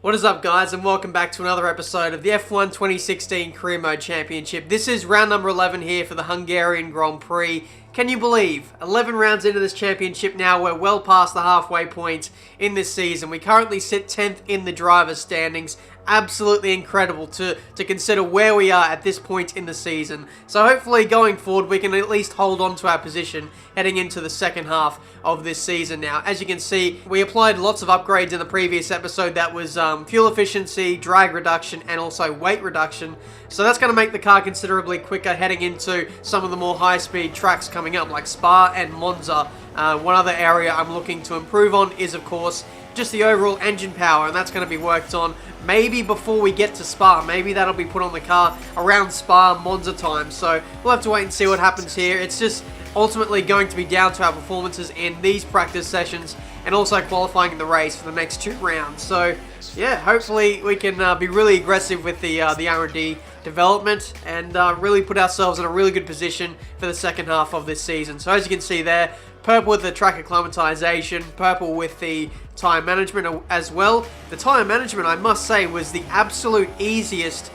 What is up, guys, and welcome back to another episode of the F1 2016 Career Mode Championship. This is round number 11 here for the Hungarian Grand Prix. Can you believe, 11 rounds into this championship now, we're well past the halfway point in this season. We currently sit 10th in the driver's standings. Absolutely incredible to consider where we are at this point in the season. So hopefully going forward we can at least hold on to our position heading into the second half of this season now. As you can see, we applied lots of upgrades in the previous episode. That was fuel efficiency, drag reduction, and also weight reduction. So that's going to make the car considerably quicker heading into some of the more high-speed tracks coming up like Spa and Monza. One other area I'm looking to improve on is, of course, just the overall engine power, and that's going to be worked on maybe before we get to Spa. Maybe that'll be put on the car around Spa, Monza time. So we'll have to wait and see what happens here. It's just ultimately going to be down to our performances in these practice sessions and also qualifying in the race for the next 2 rounds. So yeah, hopefully we can be really aggressive with the R&D development and really put ourselves in a really good position for the second half of this season. So as you can see there, purple with the track acclimatization, purple with the tyre management as well. The tyre management, I must say, was the absolute easiest,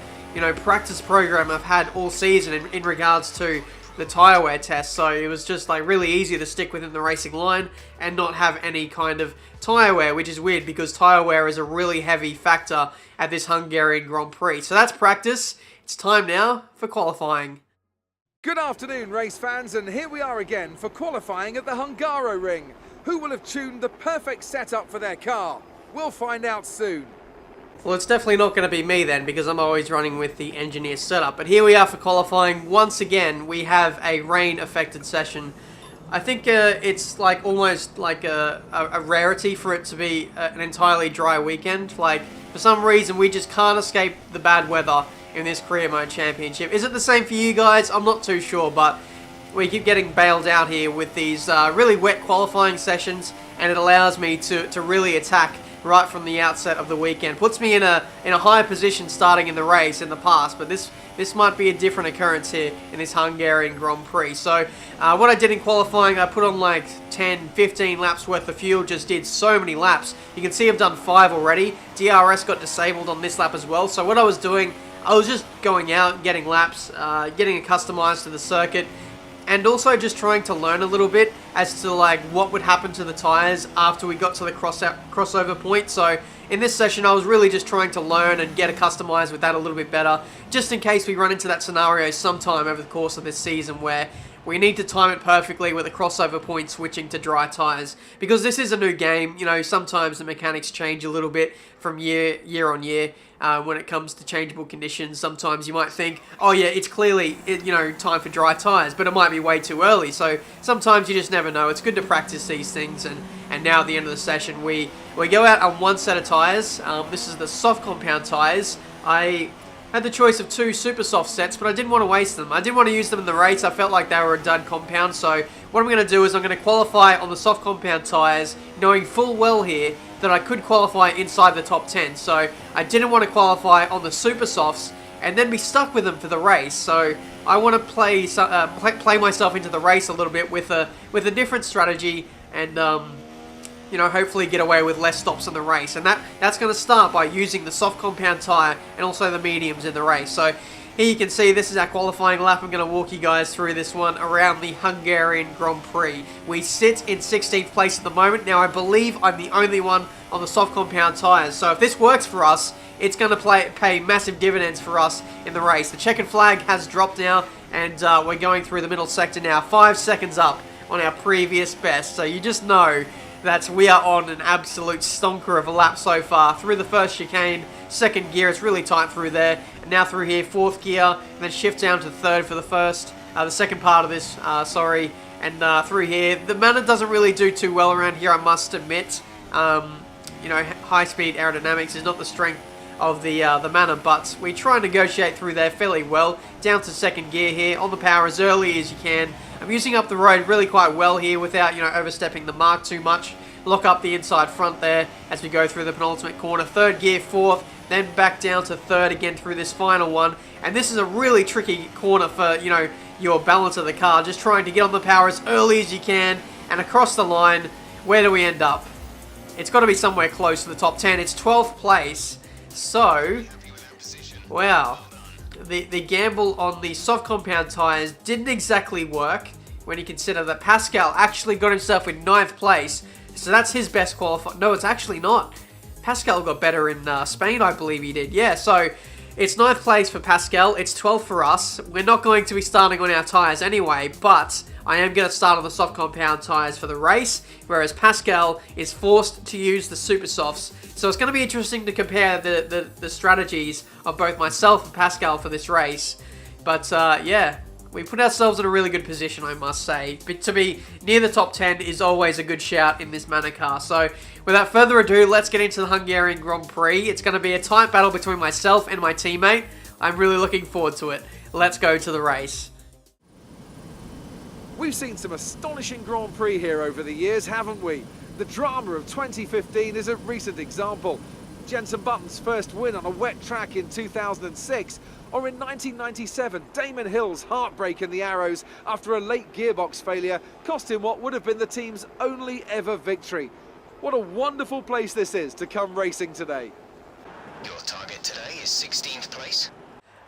practice program I've had all season in regards to the tyre wear test. So it was just like really easy to stick within the racing line and not have any kind of tyre wear, which is weird because tyre wear is a really heavy factor at this Hungarian Grand Prix. So that's practice. It's time now for qualifying. Good afternoon, race fans, and here we are again for qualifying at the Hungaroring. Who will have tuned the perfect setup for their car? We'll find out soon. Well, it's definitely not going to be me then, because I'm always running with the engineer setup. But here we are for qualifying. Once again, we have a rain-affected session. I think it's like almost like a rarity for it to be an entirely dry weekend. Like, for some reason, we just can't escape the bad weather in this Career Mode Championship. Is it the same for you guys? I'm not too sure, but we keep getting bailed out here with these really wet qualifying sessions, and it allows me to really attack right from the outset of the weekend. Puts me in a higher position starting in the race in the past, but this might be a different occurrence here in this Hungarian Grand Prix. So what I did in qualifying, I put on like 10, 15 laps worth of fuel, just did so many laps. You can see I've done 5 already. DRS got disabled on this lap as well. So what I was doing, I was just going out, getting laps, getting it customized to the circuit, and also just trying to learn a little bit as to like what would happen to the tires after we got to the crossover point. So in this session, I was really just trying to learn and get it customized with that a little bit better, just in case we run into that scenario sometime over the course of this season where we need to time it perfectly with the crossover point switching to dry tires. Because this is a new game, sometimes the mechanics change a little bit from year on year. When it comes to changeable conditions, sometimes you might think, oh yeah, it's clearly, time for dry tires, but it might be way too early. So sometimes you just never know. It's good to practice these things, and now at the end of the session, we go out on 1 set of tires. This is the soft compound tires. I had the choice of 2 super soft sets, but I didn't want to waste them. I didn't want to use them in the race. I felt like they were a dud compound. So what I'm going to do is I'm going to qualify on the soft compound tires, knowing full well here that I could qualify inside the top 10. So I didn't want to qualify on the super softs and then be stuck with them for the race. So I want to play myself into the race a little bit with a different strategy and hopefully get away with less stops in the race. And that's going to start by using the soft compound tire and also the mediums in the race. So here you can see this is our qualifying lap. I'm going to walk you guys through this one around the Hungarian Grand Prix. We sit in 16th place at the moment. Now I believe I'm the only one on the soft compound tires. So if this works for us, it's going to pay massive dividends for us in the race. The checkered flag has dropped now, and we're going through the middle sector now. 5 seconds up on our previous best. So you just know that we are on an absolute stonker of a lap so far. Through the first chicane, second gear, it's really tight through there. And now through here, 4th gear, and then shift down to 3rd for the second part of this, and through here. The Manor doesn't really do too well around here, I must admit. High-speed aerodynamics is not the strength of the Manor, but we try and negotiate through there fairly well. Down to 2nd gear here, on the power as early as you can. I'm using up the road really quite well here without, overstepping the mark too much. Lock up the inside front there as we go through the penultimate corner. 3rd gear, 4th, then back down to 3rd again through this final one. And this is a really tricky corner for, your balance of the car. Just trying to get on the power as early as you can and across the line. Where do we end up? It's got to be somewhere close to the top 10. It's 12th place. So, wow. The gamble on the soft compound tyres didn't exactly work when you consider that Pascal actually got himself in 9th place. So that's his best qualifier. No, it's actually not. Pascal got better in Spain, I believe he did. Yeah, so it's 9th place for Pascal. It's 12th for us. We're not going to be starting on our tyres anyway, but I am going to start on the soft compound tyres for the race, whereas Pascal is forced to use the super softs. So it's going to be interesting to compare the strategies of both myself and Pascal for this race. But yeah, we put ourselves in a really good position, I must say. But to be near the top 10 is always a good shout in this Manor car. So without further ado, let's get into the Hungarian Grand Prix. It's going to be a tight battle between myself and my teammate. I'm really looking forward to it. Let's go to the race. We've seen some astonishing Grand Prix here over the years, haven't we? The drama of 2015 is a recent example. Jenson Button's first win on a wet track in 2006, or in 1997, Damon Hill's heartbreak in the Arrows after a late gearbox failure cost him what would have been the team's only ever victory. What a wonderful place this is to come racing today. Your target today is 16th place.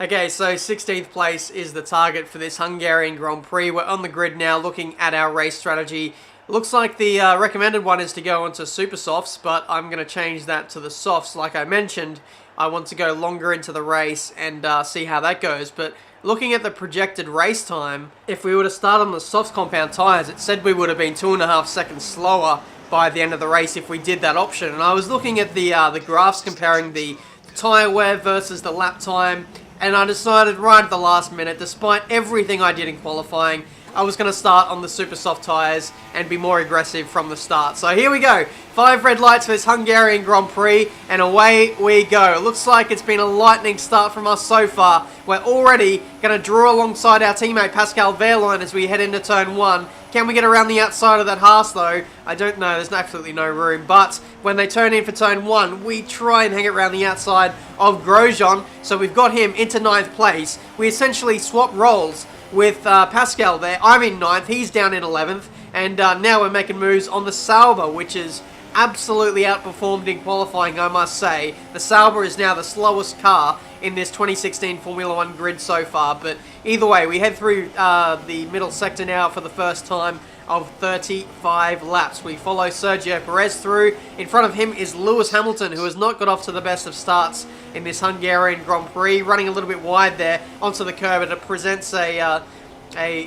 Okay, so 16th place is the target for this Hungarian Grand Prix. We're on the grid now looking at our race strategy. Looks like the recommended one is to go onto super softs, but I'm going to change that to the softs. Like I mentioned, I want to go longer into the race and see how that goes. But looking at the projected race time, if we were to start on the soft compound tyres, it said we would have been 2.5 seconds slower by the end of the race if we did that option. And I was looking at the graphs comparing the tyre wear versus the lap time, and I decided right at the last minute, despite everything I did in qualifying, I was going to start on the super soft tyres and be more aggressive from the start. So here we go. 5 red lights for this Hungarian Grand Prix, and away we go. It looks like it's been a lightning start from us so far. We're already going to draw alongside our teammate Pascal Wehrlein as we head into turn 1. Can we get around the outside of that Haas though? I don't know, there's absolutely no room. But when they turn in for turn 1, we try and hang it around the outside of Grosjean. So we've got him into 9th place. We essentially swap roles with Pascal there. I'm in 9th, he's down in 11th. And now we're making moves on the Sauber, which is absolutely outperformed in qualifying, I must say. The Sauber is now the slowest car in this 2016 Formula 1 grid so far, but either way, we head through the middle sector now for the first time of 35 laps. We follow Sergio Perez through. In front of him is Lewis Hamilton, who has not got off to the best of starts in this Hungarian Grand Prix, running a little bit wide there onto the curb, and it presents a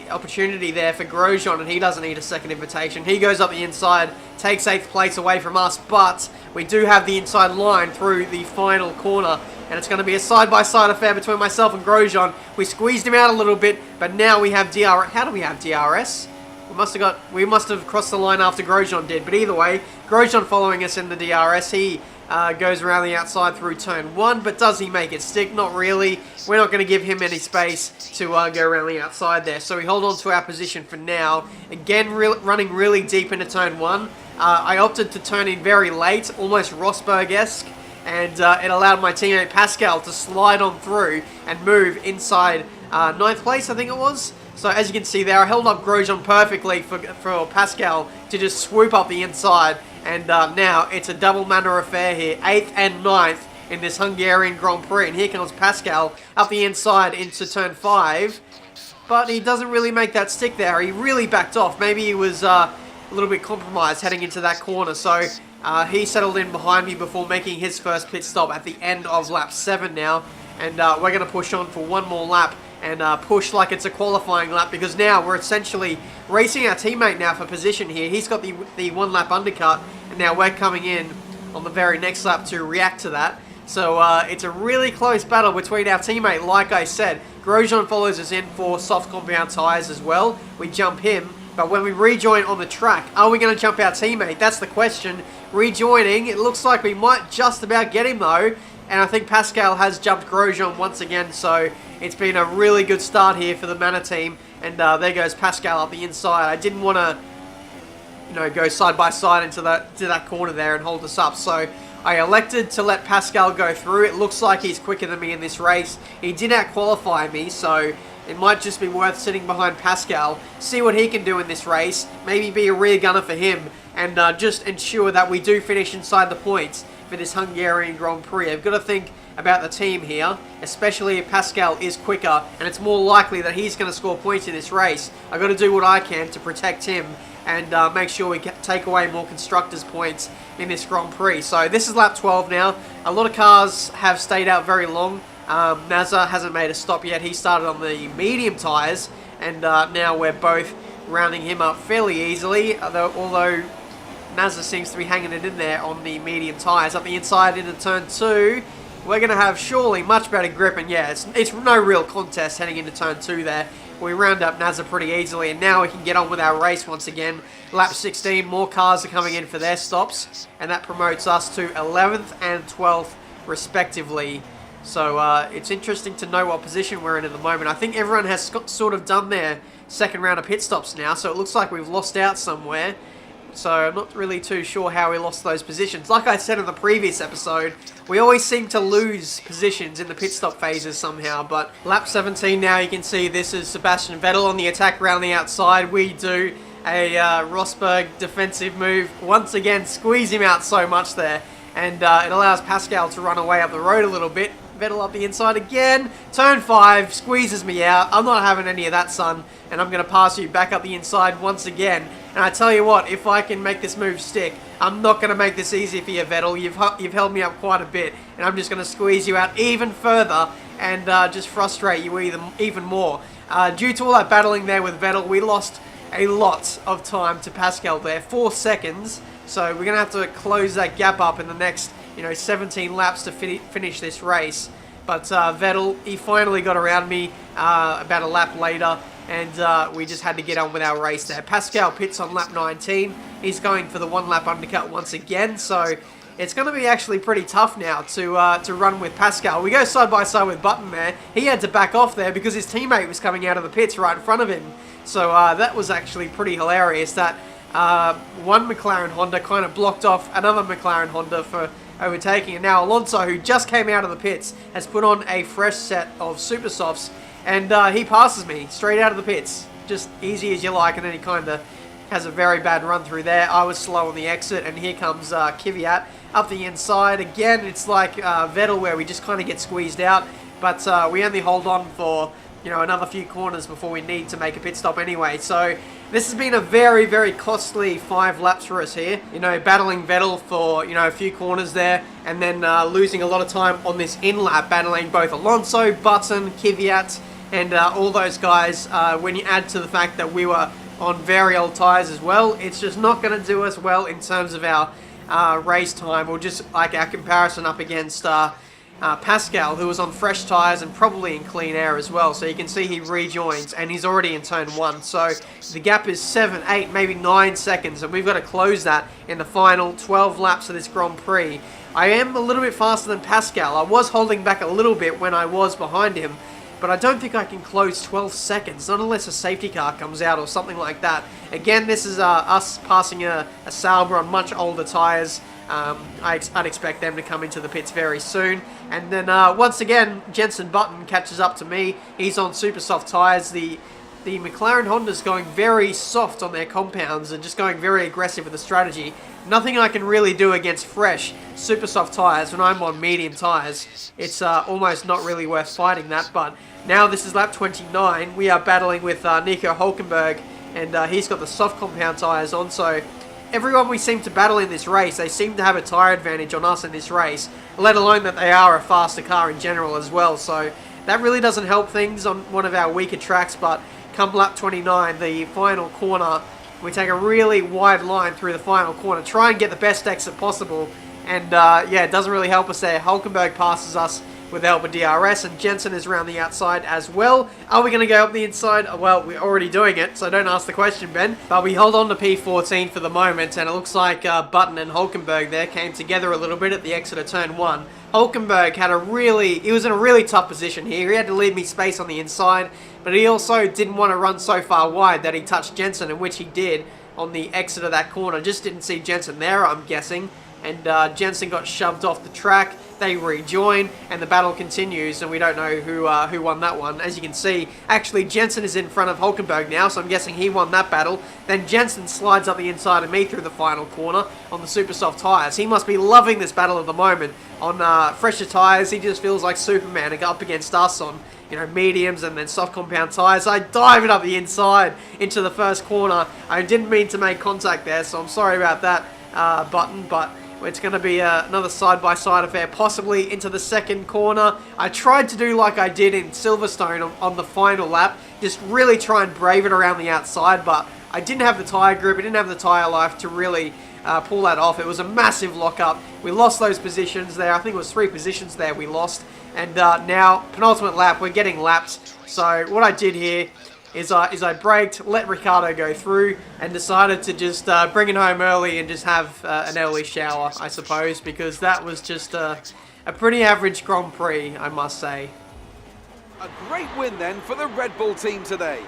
opportunity there for Grosjean, and he doesn't need a second invitation. He goes up the inside, takes 8th place away from us, but we do have the inside line through the final corner, and it's going to be a side-by-side affair between myself and Grosjean. We squeezed him out a little bit, but now we have DRS. How do we have DRS? We must have crossed the line after Grosjean did, but either way, Grosjean following us in the DRS. He goes around the outside through turn 1, but does he make it stick? Not really. We're not going to give him any space to go around the outside there. So we hold on to our position for now. Again, running really deep into turn 1. I opted to turn in very late, almost Rosberg-esque, and it allowed my teammate Pascal to slide on through and move inside 9th place, I think it was. So as you can see there, I held up Grosjean perfectly for Pascal to just swoop up the inside. And now it's a double Manor affair here, 8th and 9th in this Hungarian Grand Prix. And here comes Pascal up the inside into turn 5. But he doesn't really make that stick there. He really backed off. Maybe he was a little bit compromised heading into that corner. So he settled in behind me before making his first pit stop at the end of lap 7 now. And we're going to push on for one more lap and push like it's a qualifying lap, because now we're essentially racing our teammate now for position here. He's got the 1 lap undercut, and now we're coming in on the very next lap to react to that. So it's a really close battle between our teammate. Like I said, Grosjean follows us in for soft compound tyres as well. We jump him, but when we rejoin on the track, are we going to jump our teammate? That's the question. Rejoining, it looks like we might just about get him though. And I think Pascal has jumped Grosjean once again, so it's been a really good start here for the Manor team. And there goes Pascal up the inside. I didn't want to, go side by side into that corner there and hold us up. So I elected to let Pascal go through. It looks like he's quicker than me in this race. He did out-qualify me, so it might just be worth sitting behind Pascal, see what he can do in this race, maybe be a rear gunner for him, and just ensure that we do finish inside the points for this Hungarian Grand Prix. I've got to think about the team here, especially if Pascal is quicker, and it's more likely that he's going to score points in this race. I've got to do what I can to protect him and make sure we take away more constructors' points in this Grand Prix. So this is lap 12 now. A lot of cars have stayed out very long. Nazar hasn't made a stop yet. He started on the medium tyres, and now we're both rounding him up fairly easily, although Nazar seems to be hanging it in there on the medium tyres. Up the inside into turn 2, we're going to have surely much better grip, and yeah, it's no real contest heading into turn 2 there. We round up Nazar pretty easily, and now we can get on with our race once again. Lap 16, more cars are coming in for their stops, and that promotes us to 11th and 12th respectively. So it's interesting to know what position we're in at the moment. I think everyone has sort of done their second round of pit stops now, so it looks like we've lost out somewhere. So I'm not really too sure how we lost those positions. Like I said in the previous episode, we always seem to lose positions in the pit stop phases somehow. But lap 17 now, you can see this is Sebastian Vettel on the attack around the outside. We do a Rosberg defensive move. Once again, squeeze him out so much there. And it allows Pascal to run away up the road a little bit. Vettel up the inside again. Turn 5, squeezes me out. I'm not having any of that, son. And I'm going to pass you back up the inside once again. And I tell you what, if I can make this move stick, I'm not going to make this easy for you, Vettel. You've held me up quite a bit. And I'm just going to squeeze you out even further and just frustrate you even more. Due to all that battling there with Vettel, we lost a lot of time to Pascal there. 4 seconds. So we're going to have to close that gap up in the next 17 laps to finish this race. But Vettel, he finally got around me about a lap later, and we just had to get on with our race there. Pascal pits on lap 19. He's going for the 1-lap undercut once again, so it's going to be actually pretty tough now to run with Pascal. We go side by side with Button there. He had to back off there because his teammate was coming out of the pits right in front of him. So that was actually pretty hilarious that one McLaren Honda kind of blocked off another McLaren Honda for overtaking, and now Alonso, who just came out of the pits, has put on a fresh set of super softs, and he passes me straight out of the pits, just easy as you like, and then he kind of has a very bad run through there. I was slow on the exit, and here comes Kvyat up the inside. Again, it's like Vettel, where we just kind of get squeezed out, but we only hold on for another few corners before we need to make a pit stop anyway. So this has been a very, very costly 5 laps for us here. Battling Vettel for, a few corners there, and then losing a lot of time on this in-lap, battling both Alonso, Button, Kvyat, and all those guys. When you add to the fact that we were on very old tyres as well, it's just not going to do us well in terms of our race time, or just like our comparison up against Pascal, who was on fresh tyres and probably in clean air as well. So you can see he rejoins, and he's already in turn 1. So the gap is 7, 8, maybe 9 seconds, and we've got to close that in the final 12 laps of this Grand Prix. I am a little bit faster than Pascal. I was holding back a little bit when I was behind him, but I don't think I can close 12 seconds, not unless a safety car comes out or something like that. Again, this is us passing a Sauber on much older tyres. I'd expect them to come into the pits very soon. And then once again, Jenson Button catches up to me. He's on super soft tyres. The McLaren Honda's going very soft on their compounds and just going very aggressive with the strategy. Nothing I can really do against fresh, super soft tyres when I'm on medium tyres. It's almost not really worth fighting that. But now this is lap 29. We are battling with Nico Hülkenberg, and he's got the soft compound tyres on. So everyone we seem to battle in this race, they seem to have a tyre advantage on us in this race, let alone that they are a faster car in general as well. So that really doesn't help things on one of our weaker tracks. But come lap 29, the final corner, we take a really wide line through the final corner, try and get the best exit possible, and yeah, it doesn't really help us there. Hülkenberg passes us with the help of DRS, and Jensen is around the outside as well. Are we going to go up the inside? Well, we're already doing it, so don't ask the question, Ben. But we hold on to P14 for the moment, and it looks like Button and Hülkenberg there came together a little bit at the exit of turn 1. Hülkenberg he was in a really tough position here. He had to leave me space on the inside, but he also didn't want to run so far wide that he touched Jensen, in which he did on the exit of that corner. Just didn't see Jensen there, I'm guessing. And Jensen got shoved off the track. they rejoin, and the battle continues, and we don't know who won that one. As you can see, actually Jensen is in front of Hulkenberg now, so I'm guessing he won that battle. Then Jensen slides up the inside of me through the final corner on the super soft tyres. He must be loving this battle at the moment. On fresher tyres, he just feels like Superman up against us on, you know, mediums and then soft compound tyres. I dive it up the inside into the first corner. I didn't mean to make contact there, so I'm sorry about that, Button, but it's going to be another side-by-side affair, possibly into the second corner. I tried to do like I did in Silverstone on the final lap, just really try and brave it around the outside, but I didn't have the tyre grip, I didn't have the tyre life to really pull that off. It was a massive lock-up. We lost those positions there. I think it was 3 positions there we lost. And now, penultimate lap, we're getting lapped. So what I did here is I braked, let Ricciardo go through, and decided to just bring it home early and just have an early shower, I suppose, because that was just a pretty average Grand Prix, I must say. A great win then for the Red Bull team today.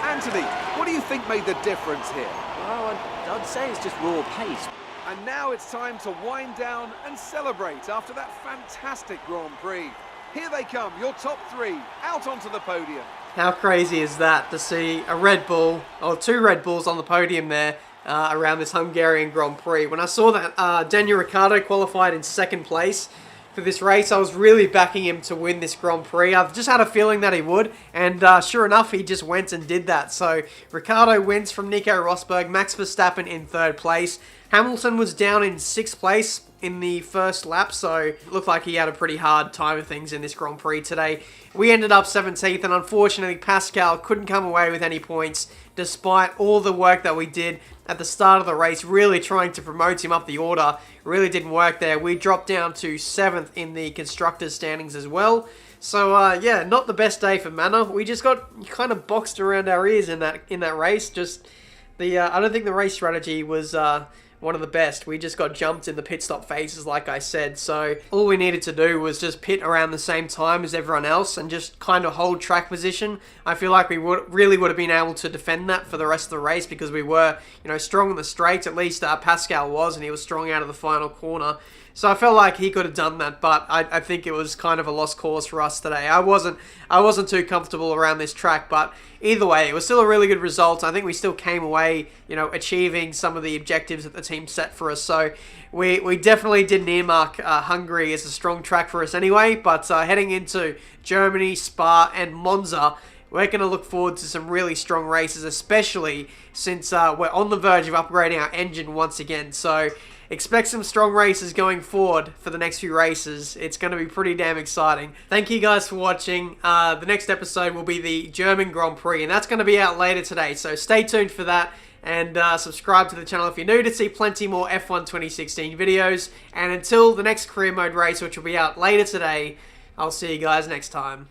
Anthony, what do you think made the difference here? Well, I'd say it's just raw pace. And now it's time to wind down and celebrate after that fantastic Grand Prix. Here they come, your top 3, out onto the podium. How crazy is that to see a Red Bull, or 2 Red Bulls on the podium there around this Hungarian Grand Prix. When I saw that Daniel Ricciardo qualified in 2nd place for this race, I was really backing him to win this Grand Prix. I've just had a feeling that he would, and sure enough, he just went and did that. So Ricciardo wins from Nico Rosberg, Max Verstappen in 3rd place. Hamilton was down in 6th place in the first lap, so it looked like he had a pretty hard time of things in this Grand Prix today. We ended up 17th, and unfortunately Pascal couldn't come away with any points, despite all the work that we did at the start of the race, really trying to promote him up the order. Really didn't work there. We dropped down to 7th in the Constructors' standings as well. So, yeah, not the best day for Manor. We just got kind of boxed around our ears in that race. Just I don't think the race strategy was one of the best. We just got jumped in the pit stop phases, like I said. So all we needed to do was just pit around the same time as everyone else and just kind of hold track position. I feel like we really would have been able to defend that for the rest of the race because we were, you know, strong in the straights. At least Pascal was, and he was strong out of the final corner. So I felt like he could have done that, but I think it was kind of a lost cause for us today. I wasn't too comfortable around this track, but either way, it was still a really good result. I think we still came away, you know, achieving some of the objectives that the team set for us. So we definitely didn't earmark Hungary as a strong track for us anyway, but heading into Germany, Spa, and Monza, we're going to look forward to some really strong races, especially since we're on the verge of upgrading our engine once again. So expect some strong races going forward for the next few races. It's going to be pretty damn exciting. Thank you guys for watching. The next episode will be the German Grand Prix, and that's going to be out later today. So stay tuned for that, and subscribe to the channel if you're new to see plenty more F1 2016 videos. And until the next career mode race, which will be out later today, I'll see you guys next time.